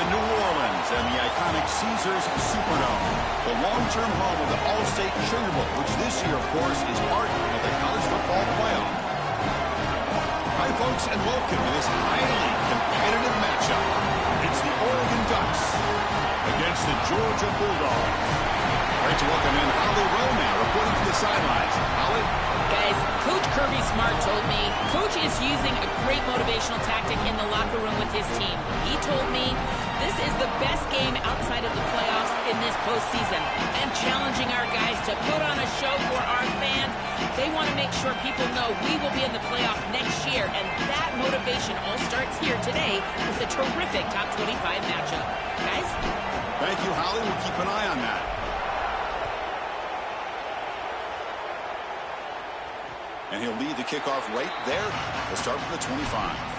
in New Orleans and the iconic Caesars Superdome, the long-term home of the All-State Sugar Bowl, which this year, of course, is part of the college football playoff. Hi, folks, and welcome to this highly competitive matchup. It's the Oregon Ducks against the Georgia Bulldogs. Great to welcome in Holly Rowe now, reporting from the sidelines. Holly? Guys, Coach Kirby Smart told me Coach is using a great motivational tactic in the locker room with his team. He told me this is the best game outside of the playoffs in this postseason, and challenging our guys to put on a show for our fans. They want to make sure people know we will be in the playoff next year, and that motivation all starts here today with a terrific top 25 matchup. Guys? Thank you, Holly. We'll keep an eye on that. And he'll lead the kickoff right there. We'll start from the 25.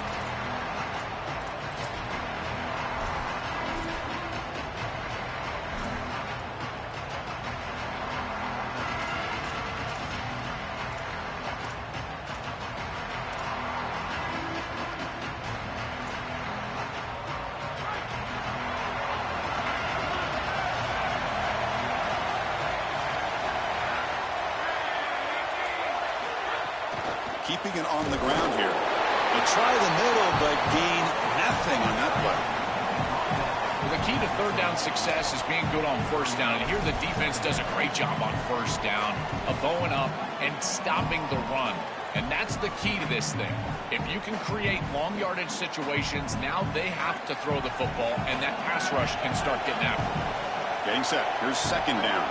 Keeping it on the ground here. They try the middle, but gain nothing on that play. Well, the key to third down success is being good on first down. And here the defense does a great job on first down of bowing up and stopping the run. And that's the key to this thing. If you can create long yardage situations, now they have to throw the football, and that pass rush can start getting after it. Getting set. Here's second down.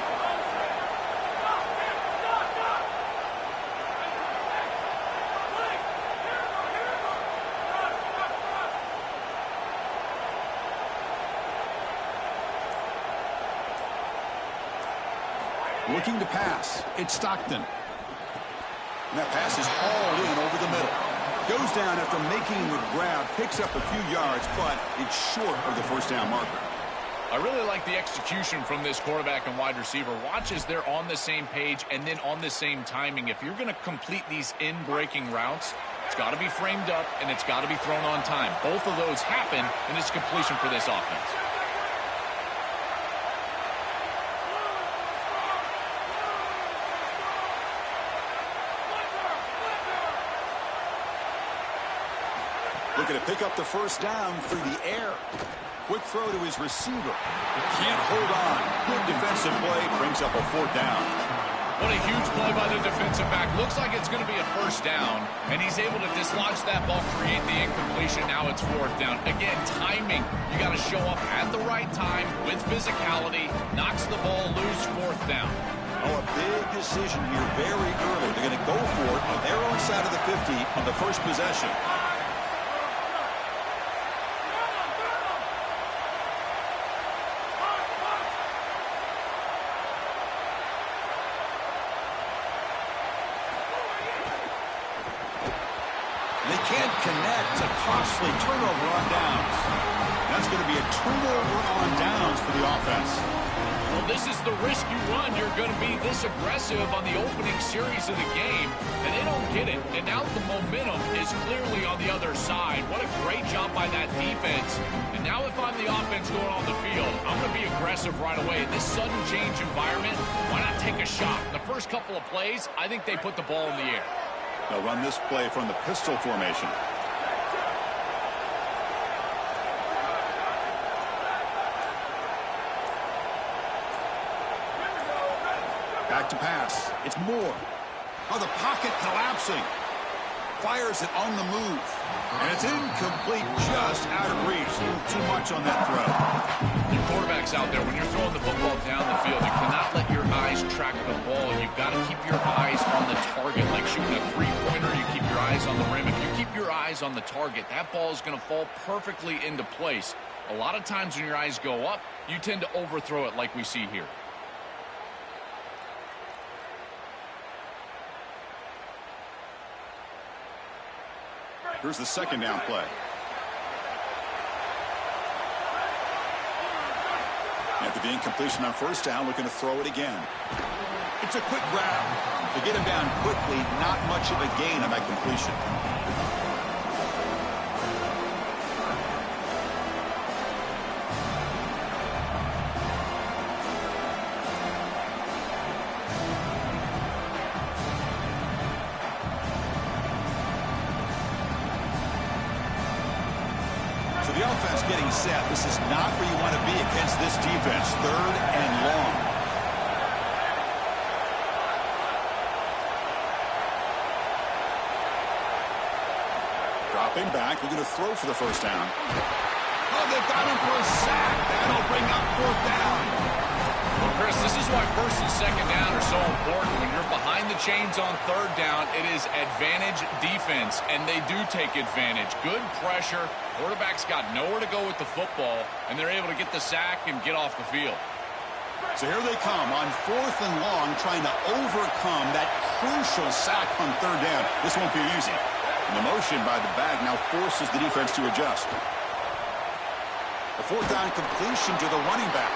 Looking to pass. It's Stockton. And that pass is hauled in over the middle. Goes down after making the grab. Picks up a few yards, but it's short of the first down marker. I really like the execution from this quarterback and wide receiver. Watch as they're on the same page and then on the same timing. If you're going to complete these in-breaking routes, it's got to be framed up and it's got to be thrown on time. Both of those happen, and it's completion for this offense. Looking to pick up the first down through the air. Quick throw to his receiver. Can't hold on. Good defensive play. Brings up a fourth down. What a huge play by the defensive back. Looks like it's going to be a first down. And he's able to dislodge that ball, create the incompletion. Now it's fourth down. Again, timing. You got to show up at the right time with physicality. Knocks the ball loose, fourth down. Oh, a big decision here very early. They're going to go for it on their own side of the 50 on the first possession. Connect, a costly turnover on downs. That's going to be a turnover on downs for the offense. Well, this is the risk you run. You're going to be this aggressive on the opening series of the game, and they don't get it. And now the momentum is clearly on the other side. What a great job by that defense. And now if I'm the offense going on the field, I'm going to be aggressive right away. In this sudden change environment, why not take a shot? In the first couple of plays, I think they put the ball in the air. They'll run this play from the pistol formation. Back to pass. It's Moore. Oh, the pocket collapsing. Fires it on the move. And it's incomplete, just out of reach. Too much on that throw. Your quarterback's out there. When you're throwing the football down the field, you cannot let your eyes track the ball. You've got to keep your eyes on the target. Like shooting a three-pointer, you keep your eyes on the rim. If you keep your eyes on the target, that ball is going to fall perfectly into place. A lot of times when your eyes go up, you tend to overthrow it like we see here. Here's the second down play. After the incompletion on first down, looking to throw it again. It's a quick grab. To get him down quickly, not much of a gain on that completion. So the offense getting set. This is not where you want to be against this defense. 3rd and long. Dropping back, looking to throw for the first down. Oh, they've got him for a sack. That'll bring up 4th down. Well, Chris, this is why 1st and 2nd down are so important. When you're behind the chains on 3rd down, it is advantage defense, and they do take advantage. Good pressure. Quarterback's got nowhere to go with the football, and they're able to get the sack and get off the field. So here they come on 4th and long, trying to overcome that crucial sack on 3rd down. This won't be easy. And the motion by the back now forces the defense to adjust. The 4th down completion to the running back.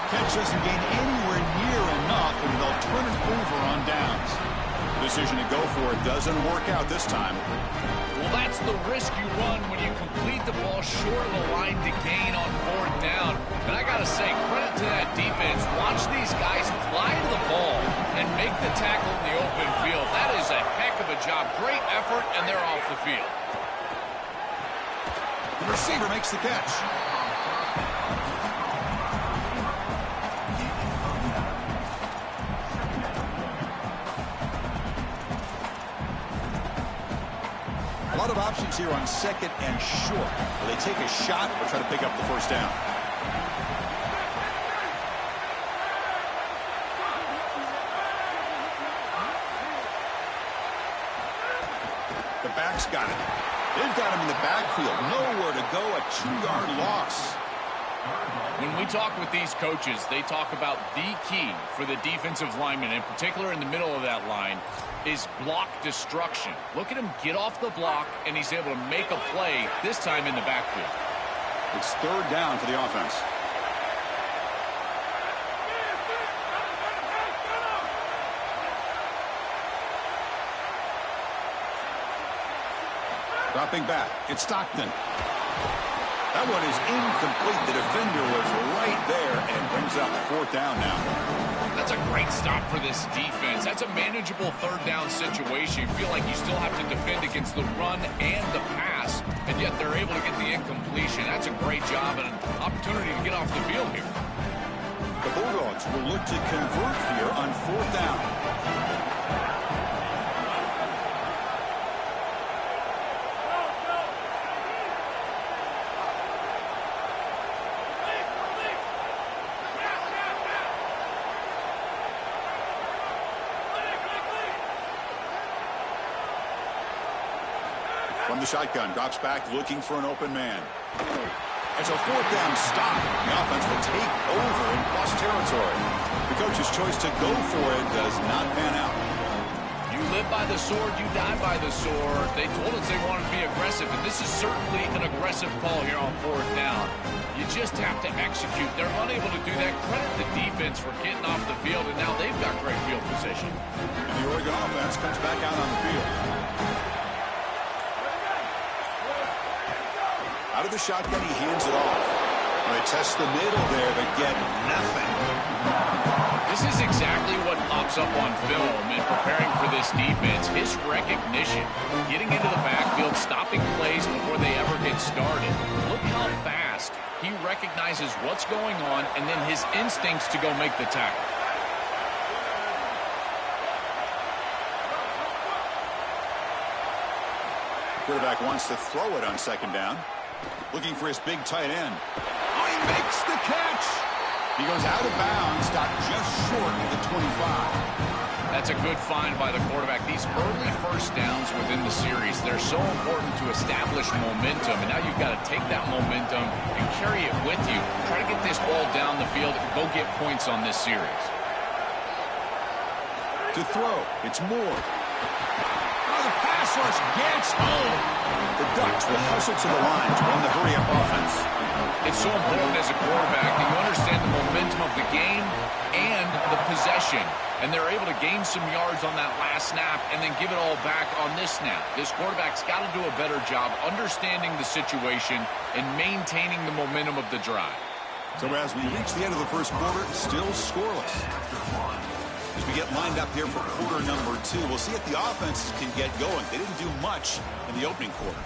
Catch doesn't gain anywhere near enough, and they'll turn it over on downs. The decision to go for it doesn't work out this time. Well, that's the risk you run when you complete the ball short of the line to gain on 4th down. And I got to say, credit to that defense. Watch these guys fly to the ball and make the tackle in the open field. That is a heck of a job. Great effort, and they're off the field. The receiver makes the catch. A lot of options here on 2nd and short. Will they take a shot or try to pick up the first down? The back's got it. They've got him in the backfield. Nowhere to go. A 2-yard loss. When we talk with these coaches, they talk about the key for the defensive lineman, in particular in the middle of that line, is block destruction. Look at him get off the block, and he's able to make a play, this time in the backfield. It's 3rd down for the offense. Dropping back, it's Stockton. That one is incomplete. The defender was right there and brings up 4th down now. That's a great stop for this defense. That's a manageable 3rd down situation. You feel like you still have to defend against the run and the pass, and yet they're able to get the incompletion. That's a great job and an opportunity to get off the field here. The Bulldogs will look to convert here on 4th down. From the shotgun, drops back, looking for an open man. It's a 4th down stop. The offense will take over in plus territory. The coach's choice to go for it does not pan out. You live by the sword, you die by the sword. They told us they wanted to be aggressive, and this is certainly an aggressive call here on 4th down. You just have to execute. They're unable to do that. Credit the defense for getting off the field, and now they've got great field position. And the Oregon offense comes back out on the field. Out of the shotgun, he hands it off. They test the middle there, but get nothing. This is exactly what pops up on film in preparing for this defense. His recognition, getting into the backfield, stopping plays before they ever get started. Look how fast he recognizes what's going on, and then his instincts to go make the tackle. Quarterback wants to throw it on 2nd down. Looking for his big tight end. Oh, he makes the catch. He goes out of bounds, stopped just short of the 25. That's a good find by the quarterback. These early 1st downs within the series, they're so important to establish momentum. And now you've got to take that momentum and carry it with you. Try to get this ball down the field and go get points on this series. To throw, it's Moore. Oh, the pass rush gets home. The Ducks will hustle to the line to run the hurry-up offense. It's so important as a quarterback that you understand the momentum of the game and the possession. And they're able to gain some yards on that last snap and then give it all back on this snap. This quarterback's got to do a better job understanding the situation and maintaining the momentum of the drive. So as we reach the end of the first quarter, still scoreless. As we get lined up here for quarter number 2, we'll see if the offenses can get going. They didn't do much in the opening quarter.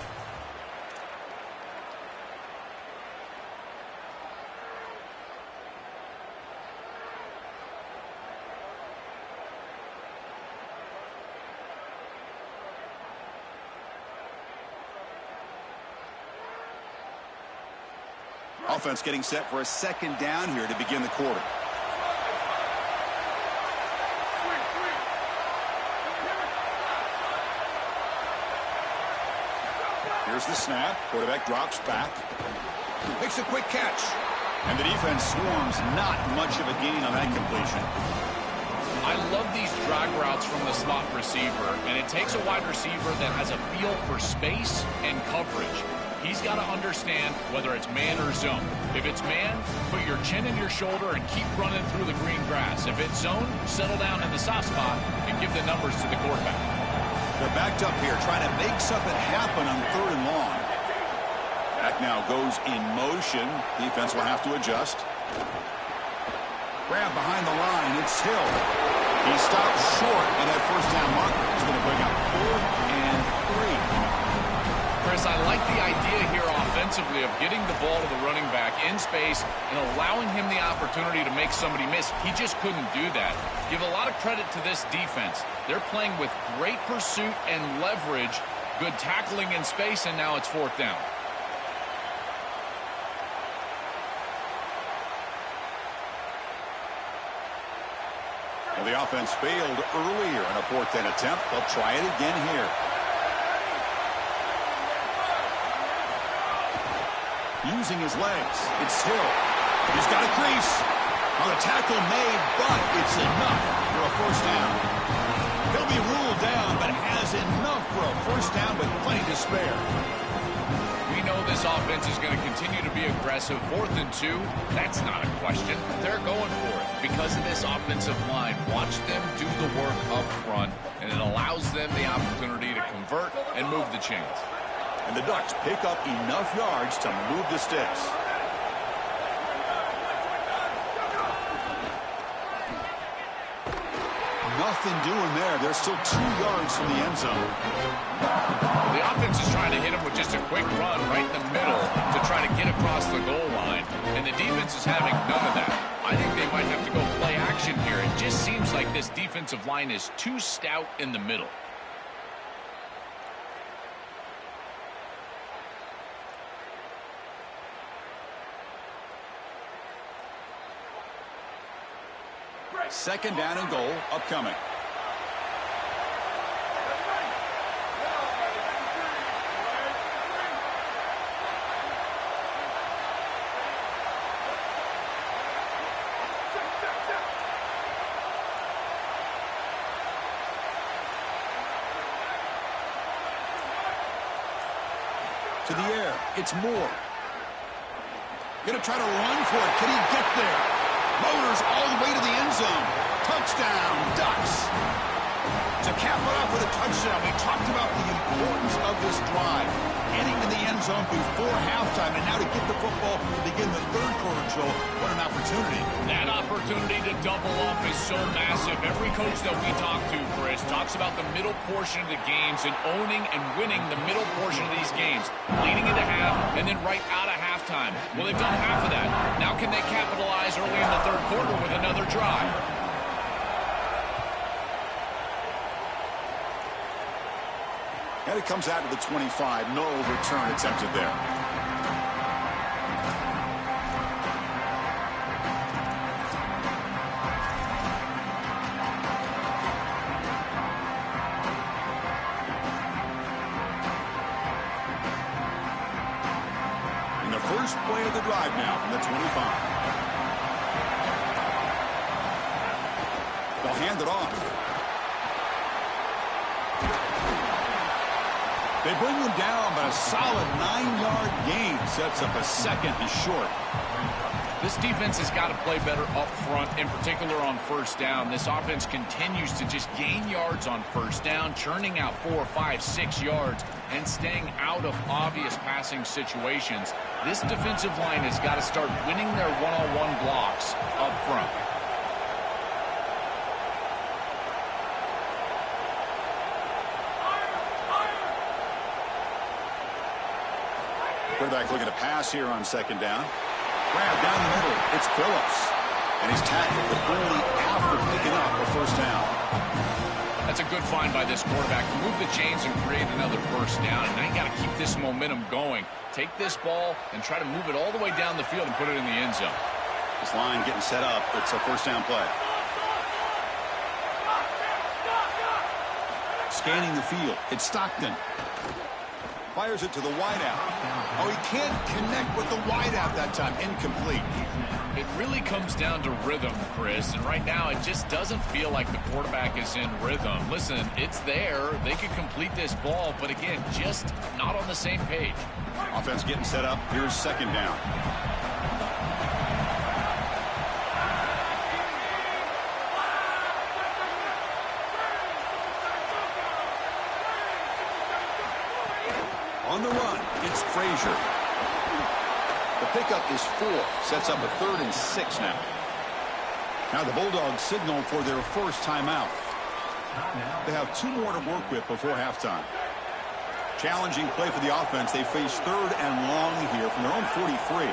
Offense getting set for a second down here to begin the quarter. Here's the snap. Quarterback drops back. Makes a quick catch. And the defense swarms. Not much of a gain on that completion. I love these drag routes from the slot receiver, and it takes a wide receiver that has a feel for space and coverage. He's got to understand whether it's man or zone. If it's man, put your chin in your shoulder and keep running through the green grass. If it's zone, settle down in the soft spot and give the numbers to the quarterback. They're backed up here, trying to make something happen on 3rd and long. Back now goes in motion. Defense will have to adjust. Grab behind the line. It's Hill. He stopped short at that first down marker. He's going to bring up 4th and 3. Chris, I like the idea here offensively of getting the ball to the running back in space and allowing him the opportunity to make somebody miss. He just couldn't do that. Give a lot of credit to this defense. They're playing with great pursuit and leverage, good tackling in space, and now it's 4th down. Well, the offense failed earlier in a 4th down attempt. They'll try it again here. Using his legs. It's Hill. He's got a crease. On a tackle made, but it's enough for a 1st down. He'll be ruled down, but has enough for a 1st down with plenty to spare. We know this offense is going to continue to be aggressive. 4th and 2, that's not a question. They're going for it because of this offensive line. Watch them do the work up front, and it allows them the opportunity to convert and move the chains. And the Ducks pick up enough yards to move the sticks. Nothing doing there. They're still 2 yards from the end zone. The offense is trying to hit him with just a quick run right in the middle to try to get across the goal line. And the defense is having none of that. I think they might have to go play action here. It just seems like this defensive line is too stout in the middle. Second down and goal upcoming. To the air, it's Moore. Gonna try to run for it. Can he get there? Motors all the way to the end zone. Touchdown, Ducks. To cap it off with a touchdown, we talked about the importance of this drive. Getting to the end zone before halftime, and now to get the football to begin the 3rd quarter, Joel. What an opportunity. That opportunity to double up is so massive. Every coach that we talk to, Chris, talks about the middle portion of the games and owning and winning the middle portion of these games. Leading into half and then right out of halftime. Well, they've done half of that. Now can they capitalize early in the 3rd quarter with another drive? And it comes out to the 25. No return attempted there. In the first play of the drive now from the 25. They'll hand it off. They bring him down, but a solid 9-yard gain sets up a 2nd and short. This defense has got to play better up front, in particular on 1st down. This offense continues to just gain yards on 1st down, churning out 4, 5, 6 yards, and staying out of obvious passing situations. This defensive line has got to start winning their one-on-one blocks up front. Quarterback looking to pass here on 2nd down. Grab down the middle. It's Phillips. And he's tackled, but only after picking up a 1st down. That's a good find by this quarterback. Move the chains and create another first down. And now you got to keep this momentum going. Take this ball and try to move it all the way down the field and put it in the end zone. This line getting set up. It's a first down play. Scanning the field. It's Stockton. Fires it to the wideout. Oh, he can't connect with the wideout that time. Incomplete. It really comes down to rhythm, Chris, and right now it just doesn't feel like the quarterback is in rhythm. Listen, it's there. They could complete this ball, but again, just not on the same page. Offense getting set up. Here's second down. On the run, it's Frazier. The pickup is 4. Sets up a 3rd and 6 now. Now the Bulldogs signal for their first timeout. They have 2 more to work with before halftime. Challenging play for the offense. They face 3rd and long here from their own 43.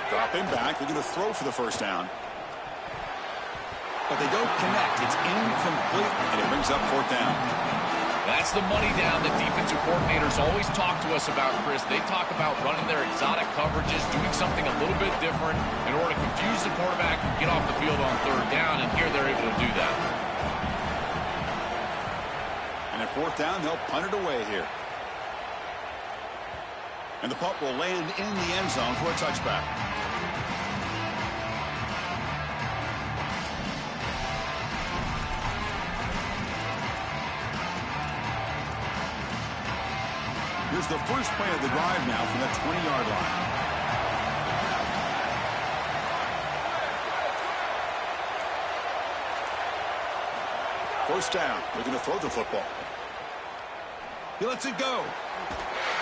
Dropping back. They're going to throw for the first down. But they don't connect. It's incomplete, and it brings up 4th down. That's the money down that defensive coordinators always talk to us about, Chris. They talk about running their exotic coverages, doing something a little bit different in order to confuse the quarterback and get off the field on 3rd down, and here they're able to do that. And at 4th down, they'll punt it away here. And the punt will land in the end zone for a touchback. Here's the first play of the drive now from the 20-yard line. First down. They're going to throw the football. He lets it go.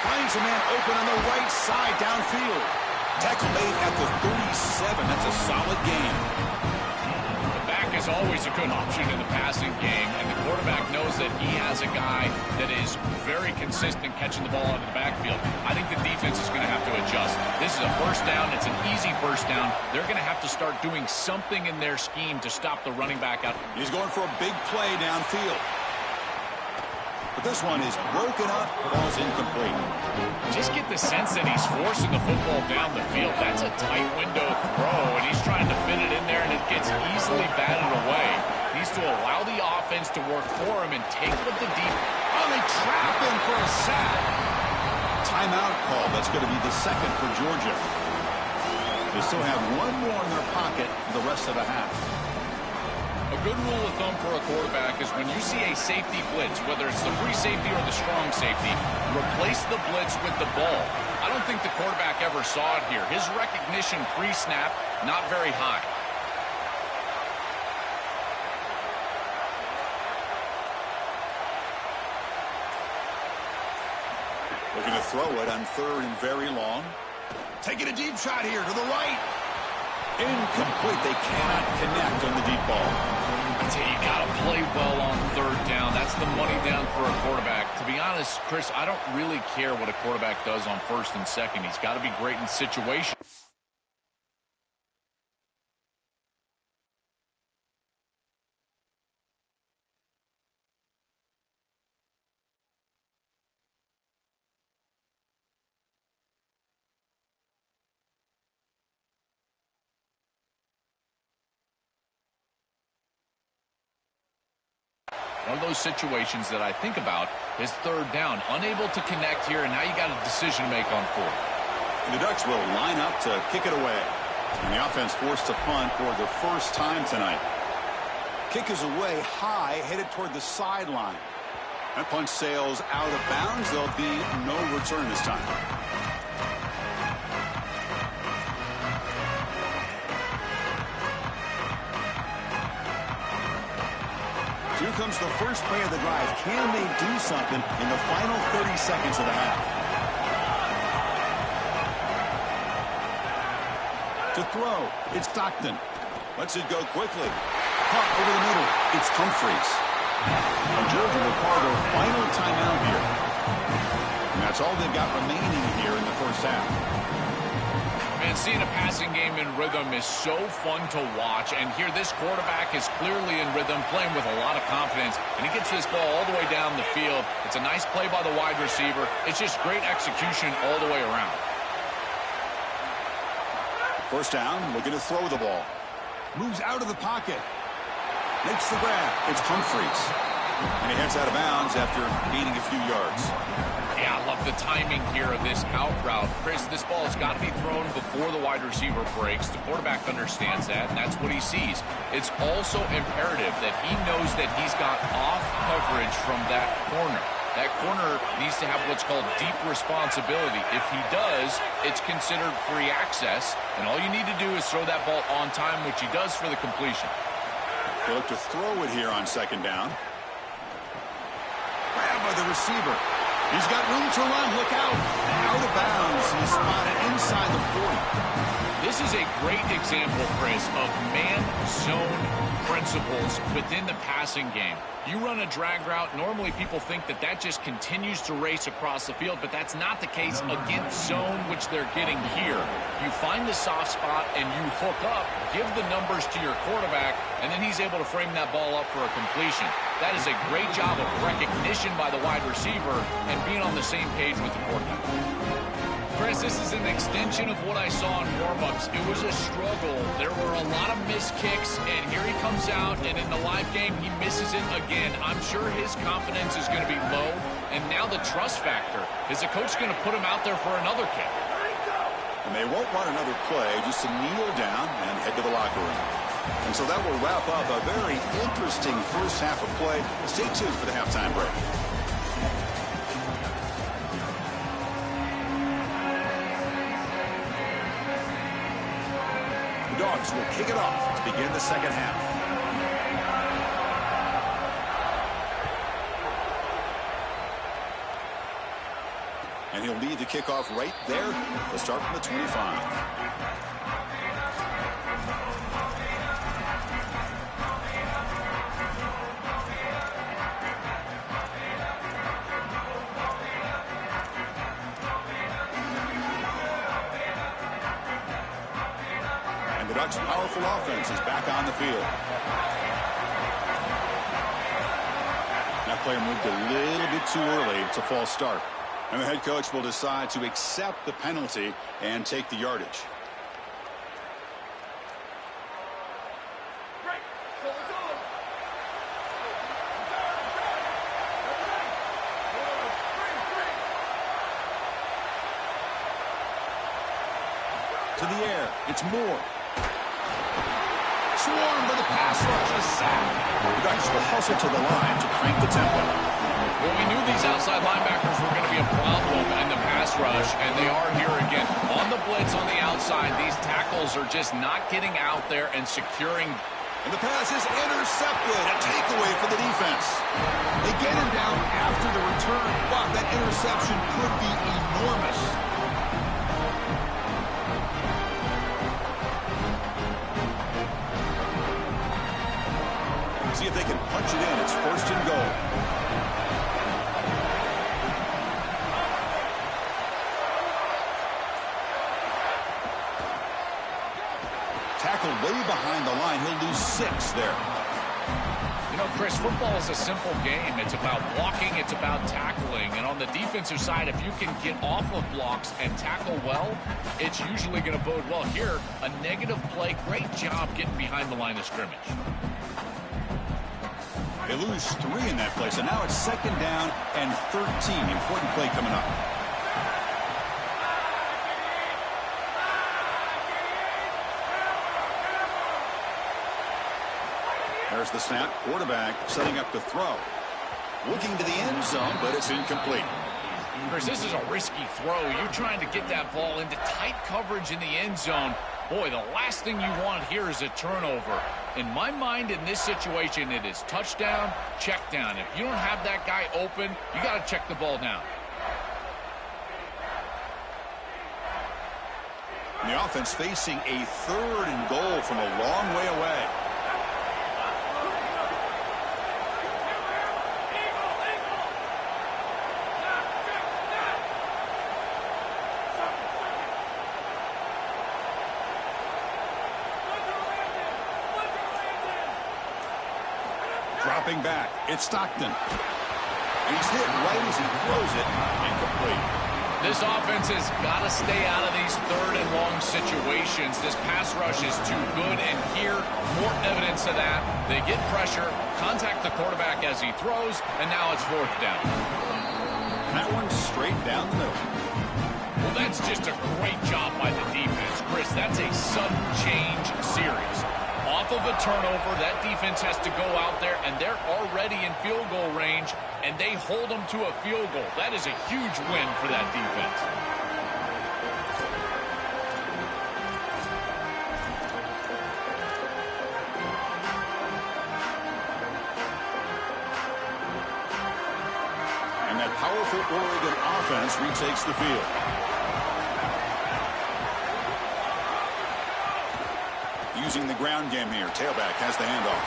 Finds a man open on the right side downfield. Tackle made at the 37. That's a solid gain. Is always a good option in the passing game, and the quarterback knows that he has a guy that is very consistent catching the ball out of the backfield. I think the defense is going to have to adjust. This is a first down. It's an easy first down. They're going to have to start doing something in their scheme to stop the running back out. He's going for a big play downfield. But this one is broken up. Ball's incomplete. Just get the sense that he's forcing the football down the field. That's a tight window throw, and he's trying to fit it in there, and it gets easily batted away. He needs to allow the offense to work for him and take with the deep. Oh, they trap him for a sack. Timeout call. That's going to be the second for Georgia. They still have 1 more in their pocket for the rest of the half. A good rule of thumb for a quarterback is when you see a safety blitz, whether it's the free safety or the strong safety, replace the blitz with the ball. I don't think the quarterback ever saw it here. His recognition pre-snap, not very high. Looking to throw it on 3rd and very long. Taking a deep shot here to the right. Incomplete. They cannot connect on the deep ball. I tell you, you got to play well on 3rd down. That's the money down for a quarterback. To be honest, Chris, I don't really care what a quarterback does on 1st and 2nd. He's got to be great in situations. One of those situations that I think about is 3rd down. Unable to connect here, and now you got a decision to make on 4th. And the Ducks will line up to kick it away. And the offense forced to punt for the first time tonight. Kick is away high, headed toward the sideline. That punt sails out of bounds. There'll be no return this time. Here comes the first play of the drive. Can they do something in the final 30 seconds of the half? To throw, it's Stockton. Lets it go quickly. Caught over the middle. It's Humphreys. And Georgia will call their final timeout here. And that's all they've got remaining here in the first half. Man, seeing a passing game in rhythm is so fun to watch. And here, this quarterback is clearly in rhythm, playing with a lot of confidence. And he gets this ball all the way down the field. It's a nice play by the wide receiver. It's just great execution all the way around. First down, looking to throw the ball. Moves out of the pocket. Makes the grab. It's Humphries. And he heads out of bounds after gaining a few yards. Yeah, I love the timing here of this out route. Chris, this ball has got to be thrown before the wide receiver breaks. The quarterback understands that, and that's what he sees. It's also imperative that he knows that he's got off coverage from that corner. That corner needs to have what's called deep responsibility. If he does, it's considered free access, and all you need to do is throw that ball on time, which he does for the completion. They look to throw it here on second down. Grab by the receiver. He's got room to run. Look out. Out of bounds. He's spotted inside the 40. This is a great example, Chris, of man-zone principles within the passing game. You run a drag route, normally people think that that just continues to race across the field, but that's not the case against zone, which they're getting here. You find the soft spot and you hook up, give the numbers to your quarterback, and then he's able to frame that ball up for a completion. That is a great job of recognition by the wide receiver and being on the same page with the quarterback. Chris, this is an extension of what I saw in warm-ups. It was a struggle. There were a lot of missed kicks, and here he comes out, and in the live game, he misses it again. I'm sure his confidence is going to be low, and now the trust factor. Is the coach going to put him out there for another kick? And they won't run another play, just to kneel down and head to the locker room. And so that will wrap up a very interesting first half of play. Stay tuned for the halftime break. Dogs will kick it off to begin the second half. And he'll lead the kickoff right there. They'll start from the 25. The Ducks' powerful offense is back on the field. That player moved a little bit too early. It's a false start. And the head coach will decide to accept the penalty and take the yardage. To the air. It's Moore. Swarmed by the pass rush, a sack. The Ducks will hustle to the line to crank the tempo. Well, we knew these outside linebackers were going to be a problem in the pass rush, and they are here again. On the blitz on the outside, these tackles are just not getting out there and securing. And the pass is intercepted. A takeaway for the defense. They get him down after the return, but that interception could be enormous. See if they can punch it in. It's first and goal. Tackle way behind the line. He'll lose 6 there. You know, Chris, football is a simple game. It's about blocking. It's about tackling. And on the defensive side, if you can get off of blocks and tackle well, it's usually going to bode well. Here, a negative play. Great job getting behind the line of scrimmage. They lose 3 in that play, so now it's second down and 13. Important play coming up. There's the snap. Quarterback setting up the throw. Looking to the end zone, but it's incomplete. Chris, this is a risky throw. You're trying to get that ball into tight coverage in the end zone. Boy, the last thing you want here is a turnover. In my mind, in this situation, it is touchdown, check down. If you don't have that guy open, you got to check the ball down. And the offense facing a 3rd and goal from a long way away. Dropping back, it's Stockton. He's hit right as he throws it, incomplete. This offense has got to stay out of these third and long situations. This pass rush is too good, and here, more evidence of that. They get pressure, contact the quarterback as he throws, and now it's fourth down. That one's straight down the middle. Well, that's just a great job by the defense. Chris, that's a sudden change series. Off of a turnover, that defense has to go out there, and they're already in field goal range, and they hold them to a field goal. That is a huge win for that defense. And that powerful Oregon offense retakes the field. Using the ground game here. Tailback has the handoff.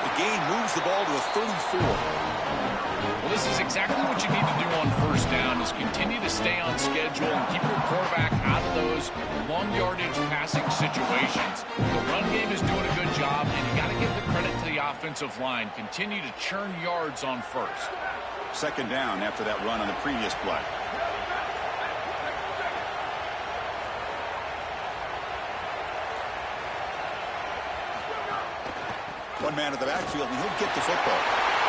The gain moves the ball to the 34. Well, this is exactly what you need to do on first down, is continue to stay on schedule and keep your quarterback out of those long yardage passing situations. The run game is doing a good job, and you got to give the credit to the offensive line. Continue to churn yards on first. Second down after that run on the previous play. One man at the backfield, and he'll get the football.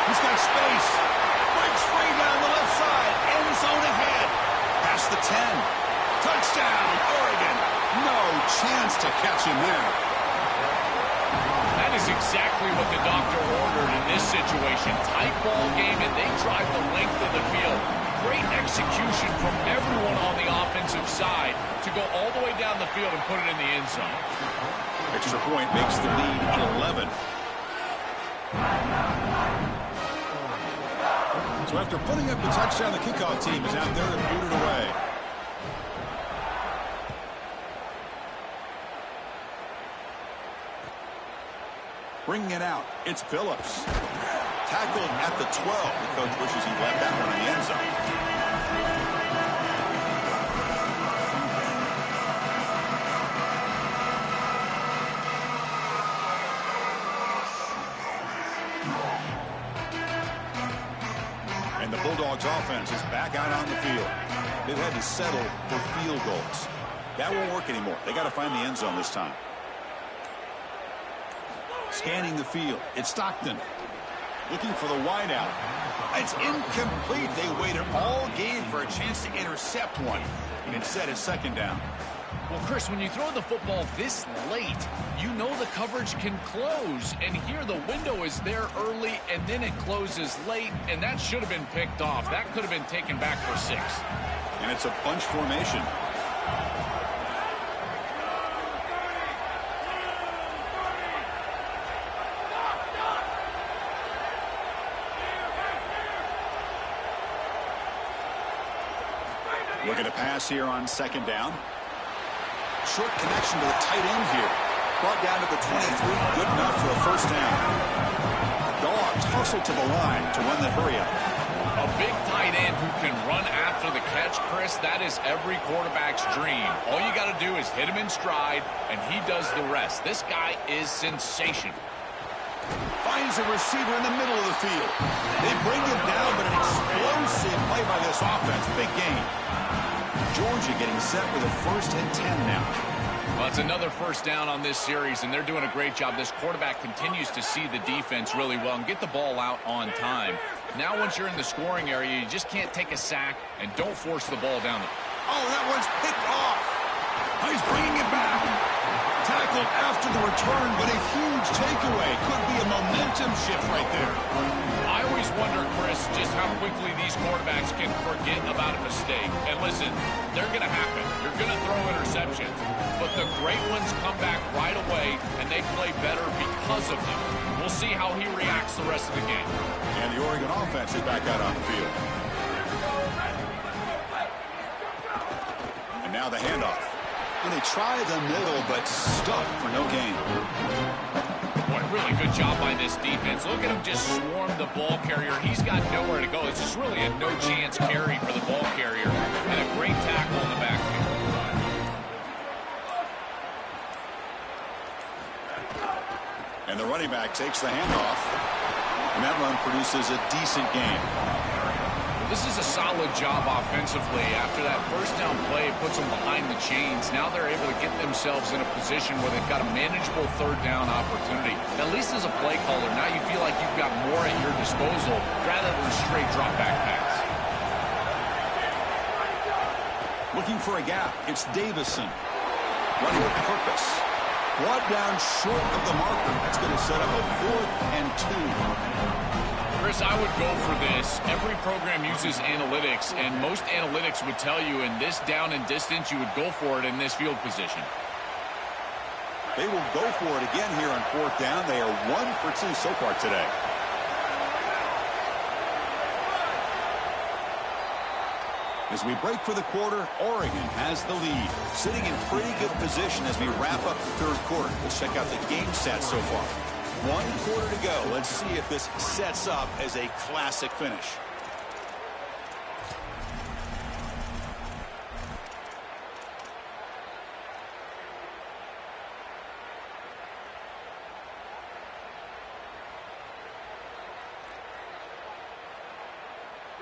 He's got space. Breaks free down the left side. End zone ahead. Past the 10. Touchdown, Oregon. No chance to catch him there. That is exactly what the doctor ordered in this situation. Tight ball game, and they drive the length of the field. Great execution from everyone on the offensive side to go all the way down the field and put it in the end zone. Extra point makes the lead 11. So after putting up the touchdown, the kickoff team is out there to boot it away. Bringing it out, it's Phillips. Tackled at the 12. The coach wishes he left that one in the end zone. And the Bulldogs offense is back out on the field. They've had to settle for field goals. That won't work anymore. They got to find the end zone this time. Scanning the field. It's Stockton. Looking for the wideout. It's incomplete. They waited all game for a chance to intercept one. And instead, it's second down. Well, Chris, when you throw the football this late, you know the coverage can close. And here the window is there early, and then it closes late, and that should have been picked off. That could have been taken back for 6. And it's a bunch formation. Looking to pass here on second down. Short connection to the tight end here. Brought down to the 23. Good enough for a first down. Dogs hustle to the line to run the hurry up. A big tight end who can run after the catch, Chris, that is every quarterback's dream. All you got to do is hit him in stride, and he does the rest. This guy is sensational. Finds a receiver in the middle of the field. They bring him down, but an explosive play by this offense. Big gain. Georgia getting set with a 1st and 10 now. Well, it's another first down on this series, and they're doing a great job. This quarterback continues to see the defense really well and get the ball out on time. Now, once you're in the scoring area, you just can't take a sack and don't force the ball down. Oh, that one's picked off. He's bringing it back. Tackled after the return, but a huge takeaway. Could be a momentum shift right there. I always wonder, Chris, just how quickly these quarterbacks can forget about a mistake. And listen, they're going to happen. You're going to throw interceptions. But the great ones come back right away, and they play better because of them. We'll see how he reacts the rest of the game. And the Oregon offense is back out on the field. And now the handoff. And they try the middle, but stuck for no gain. What a really good job by this defense. Look at him just swarm the ball carrier. He's got nowhere to go. It's just really a no-chance carry for the ball carrier. And a great tackle in the backfield. And the running back takes the handoff. And that run produces a decent game. This is a solid job offensively. After that first down play, it puts them behind the chains. Now they're able to get themselves in a position where they've got a manageable third down opportunity. At least as a play caller, now you feel like you've got more at your disposal rather than straight drop back pass. Looking for a gap. It's Davison. Running with purpose. Brought down short of the marker. That's going to set up a 4th and 2. Chris, I would go for this. Every program uses analytics, and most analytics would tell you in this down and distance, you would go for it in this field position. They will go for it again here on 4th down. They are 1 for 2 so far today. As we break for the quarter, Oregon has the lead, sitting in pretty good position as we wrap up the 3rd quarter. Let's check out the game stats so far. 1 quarter to go. Let's see if this sets up as a classic finish.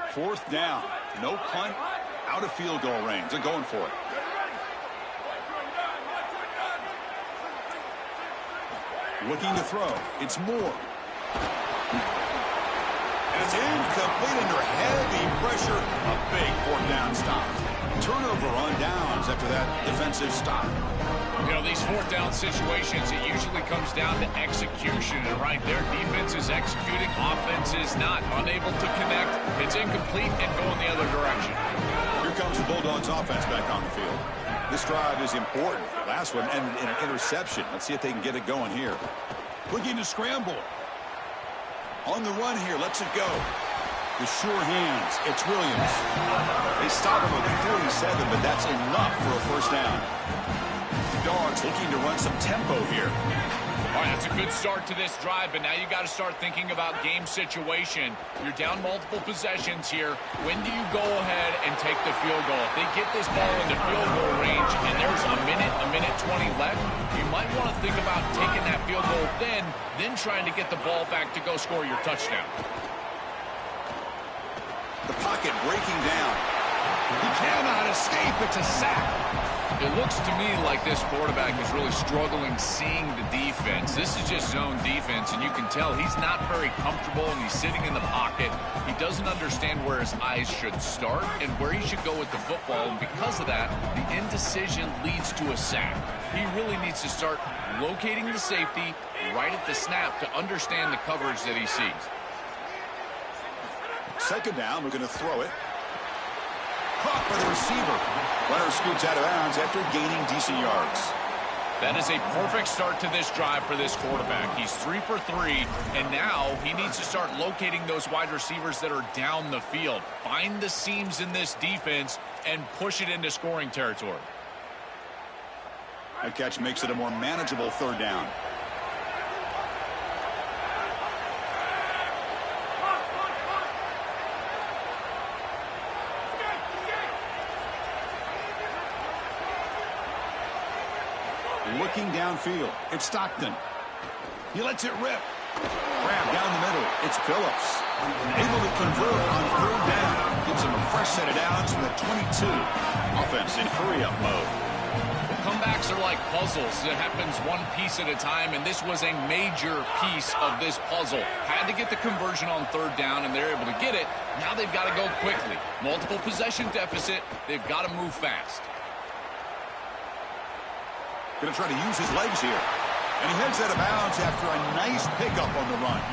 Fourth down. No punt. Out of field goal range. They're going for it. Looking to throw. It's Moore. And it's incomplete under heavy pressure. A big 4th down stop. Turnover on downs after that defensive stop. You know, these 4th down situations, it usually comes down to execution. And right there, defense is executing, offense is not. Unable to connect. It's incomplete and going the other direction. Here comes the Bulldogs offense back on the field. This drive is important. Last one ended in an interception. Let's see if they can get it going here. Looking to scramble. On the run here. Lets it go. The sure hands. It's Williams. They stop him at the 47, but that's enough for a 1st down. The Dogs looking to run some tempo here. All right, that's a good start to this drive, but now you got to start thinking about game situation. You're down multiple possessions here. When do you go ahead and take the field goal? If they get this ball into field goal range and there's a minute 20 left, you might want to think about taking that field goal then trying to get the ball back to go score your touchdown. The pocket breaking down. He cannot escape. It's a sack. It looks to me like this quarterback is really struggling seeing the defense. This is just zone defense, and you can tell he's not very comfortable, and he's sitting in the pocket. He doesn't understand where his eyes should start and where he should go with the football, and because of that, the indecision leads to a sack. He really needs to start locating the safety right at the snap to understand the coverage that he sees. 2nd down, we're going to throw it. Caught by the receiver. Runner scoots out of bounds after gaining decent yards. That is a perfect start to this drive for this quarterback. He's 3 for 3, and now he needs to start locating those wide receivers that are down the field. Find the seams in this defense and push it into scoring territory. That catch makes it a more manageable 3rd down. Looking downfield. It's Stockton. He lets it rip. Grab down the middle. It's Phillips. Able to convert on 3rd down. Gives him a fresh set of downs from the 22. Offense in hurry-up mode. Comebacks are like puzzles. It happens one piece at a time, and this was a major piece of this puzzle. Had to get the conversion on 3rd down, and they're able to get it. Now they've got to go quickly. Multiple possession deficit. They've got to move fast. Going to try to use his legs here. And he heads out of bounds after a nice pickup on the run.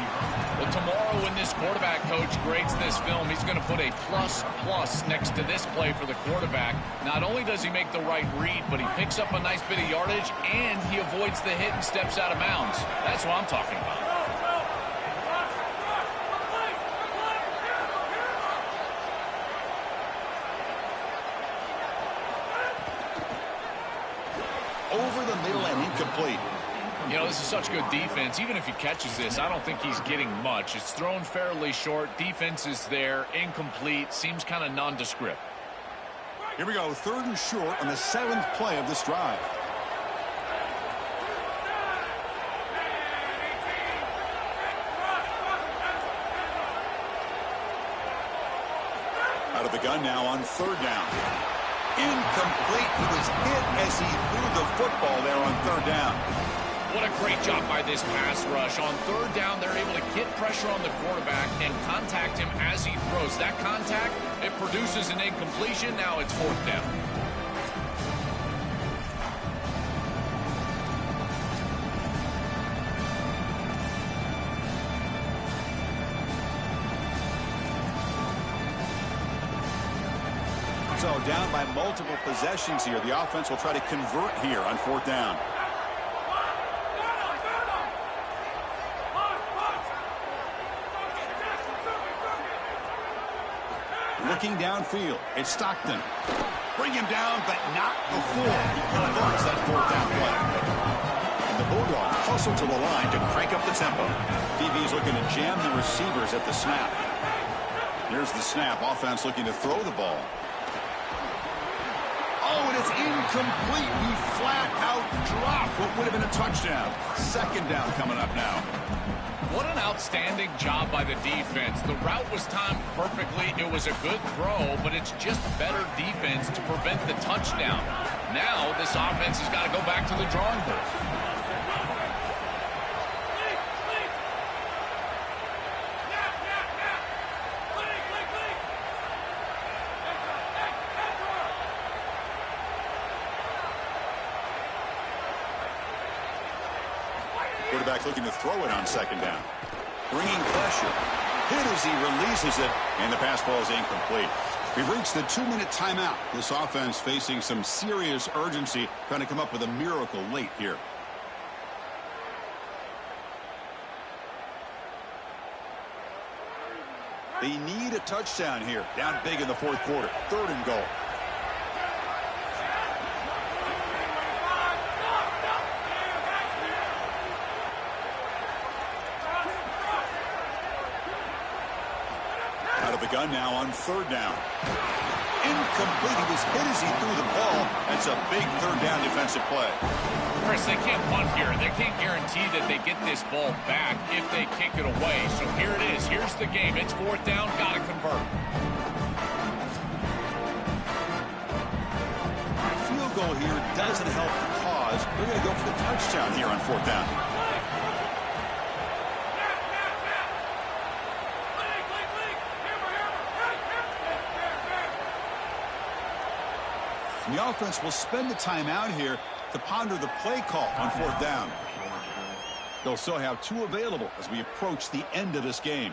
Well, tomorrow when this quarterback coach grades this film, he's going to put a plus next to this play for the quarterback. Not only does he make the right read, but he picks up a nice bit of yardage, and he avoids the hit and steps out of bounds. That's what I'm talking about. Over the middle and incomplete. You know, this is such good defense. Even if he catches this, I don't think he's getting much. It's thrown fairly short. Defense is there. Incomplete. Seems kind of nondescript. Here we go. 3rd and short on the 7th play of this drive. Out of the gun now on third down. Incomplete. He was hit as he threw the football there on third down. What a great job by this pass rush. On third down, they're able to get pressure on the quarterback and contact him as he throws. That contact, it produces an incompletion. Now it's fourth down. So down by multiple possessions here. The offense will try to convert here on fourth down. Looking downfield, it's Stockton. Bring him down, but not before he converts that fourth down play. And the Bulldogs hustle to the line to crank up the tempo. DB's looking to jam the receivers at the snap. Here's the snap. Offense looking to throw the ball. Oh, and it's incomplete. He flat out dropped what would have been a touchdown. Second down coming up now. What an outstanding job by the defense. The route was timed perfectly. It was a good throw, but it's just better defense to prevent the touchdown. Now this offense has got to go back to the drawing board. Quarterback looking to throw it on second down. Bringing pressure. Hit as he releases it, and the pass ball is incomplete. We've reached the 2-minute timeout. This offense facing some serious urgency, trying to come up with a miracle late here. They need a touchdown here. Down big in the fourth quarter. Third and goal. The gun now on third down. Incomplete. He was hit as he threw the ball. That's a big third down defensive play. Chris, they can't punt here. They can't guarantee that they get this ball back if they kick it away. So here it is. Here's the game. It's fourth down. Got to convert. Field goal here doesn't help the cause. They're going to go for the touchdown here on fourth down. And the offense will spend the timeout here to ponder the play call on fourth down. They'll still have two available as we approach the end of this game.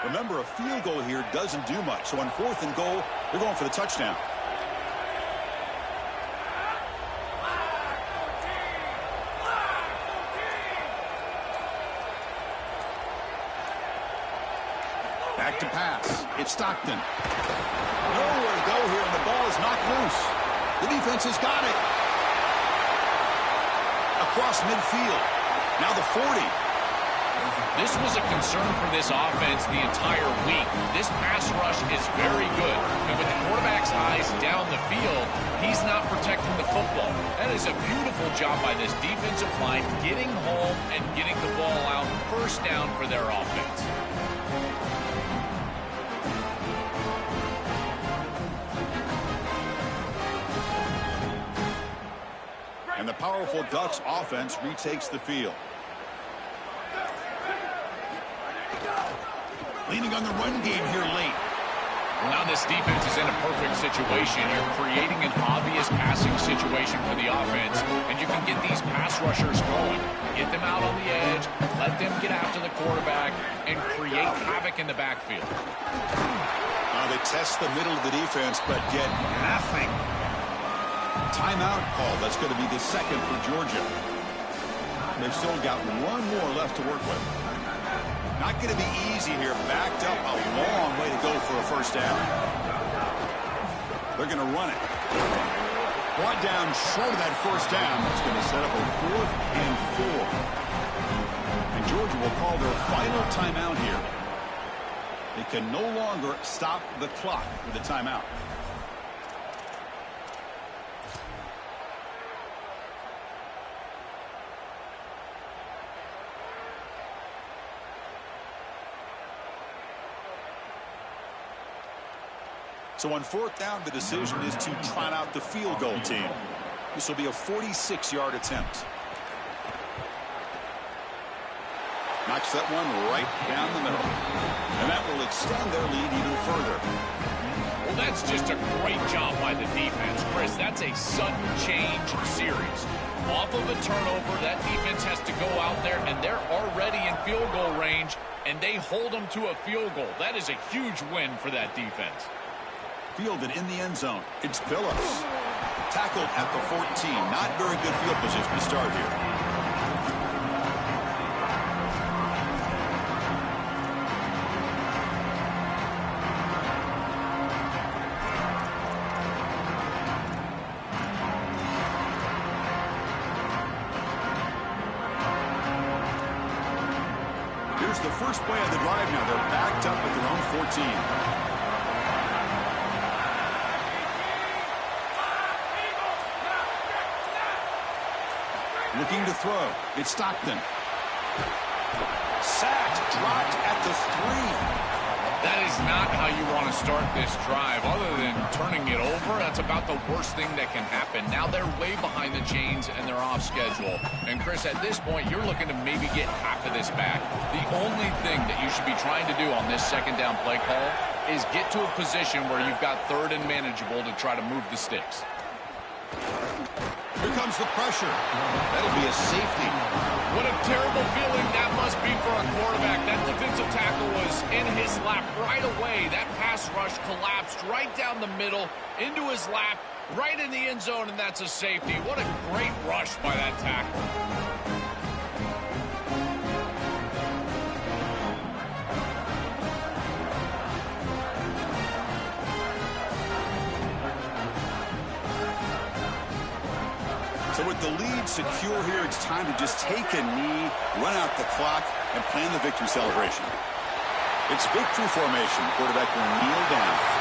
Remember, a field goal here doesn't do much. So on fourth and goal, they're going for the touchdown. Back to pass. It's Stockton. Nowhere to go here, and the ball is knocked loose. The defense has got it. Across midfield. Now the 40. This was a concern for this offense the entire week. This pass rush is very good. And with the quarterback's eyes down the field, he's not protecting the football. That is a beautiful job by this defensive line, getting home and getting the ball out first down for their offense. And the powerful Ducks offense retakes the field. Leaning on the run game here late. Now this defense is in a perfect situation. You're creating an obvious passing situation for the offense, and you can get these pass rushers going. Get them out on the edge, let them get after the quarterback, and create havoc in the backfield. Now they test the middle of the defense, but get nothing. Timeout call. That's going to be the second for Georgia. They've still got one more left to work with. Not going to be easy here. Backed up a long way to go for a first down. They're going to run it. Brought down short of that first down. It's going to set up a 4th and 4. And Georgia will call their final timeout here. They can no longer stop the clock with a timeout. So on fourth down, the decision is to trot out the field goal team. This will be a 46-yard attempt. Knocks that one right down the middle. And that will extend their lead even further. Well, that's just a great job by the defense. Chris, that's a sudden change series. Off of a turnover, that defense has to go out there, and they're already in field goal range, and they hold them to a field goal. That is a huge win for that defense. Fielded in the end zone. It's Phillips. Tackled at the 14. Not very good field position to start here. Here's the first play of the drive now. They're backed up at their own 14. Looking to throw. It's Stockton. Sacked. Dropped at the 3. That is not how you want to start this drive. Other than turning it over, that's about the worst thing that can happen. Now they're way behind the chains and they're off schedule. And Chris, at this point, you're looking to maybe get half of this back. The only thing that you should be trying to do on this second down play call is get to a position where you've got third and manageable to try to move the sticks. Here comes the pressure. That'll be a safety. What a terrible feeling that must be for a quarterback. That defensive tackle was in his lap right away. That pass rush collapsed right down the middle into his lap, right in the end zone, and that's a safety. What a great rush by that tackle. So with the lead secure here, it's time to just take a knee, run out the clock, and plan the victory celebration. It's victory formation. The quarterback will kneel down.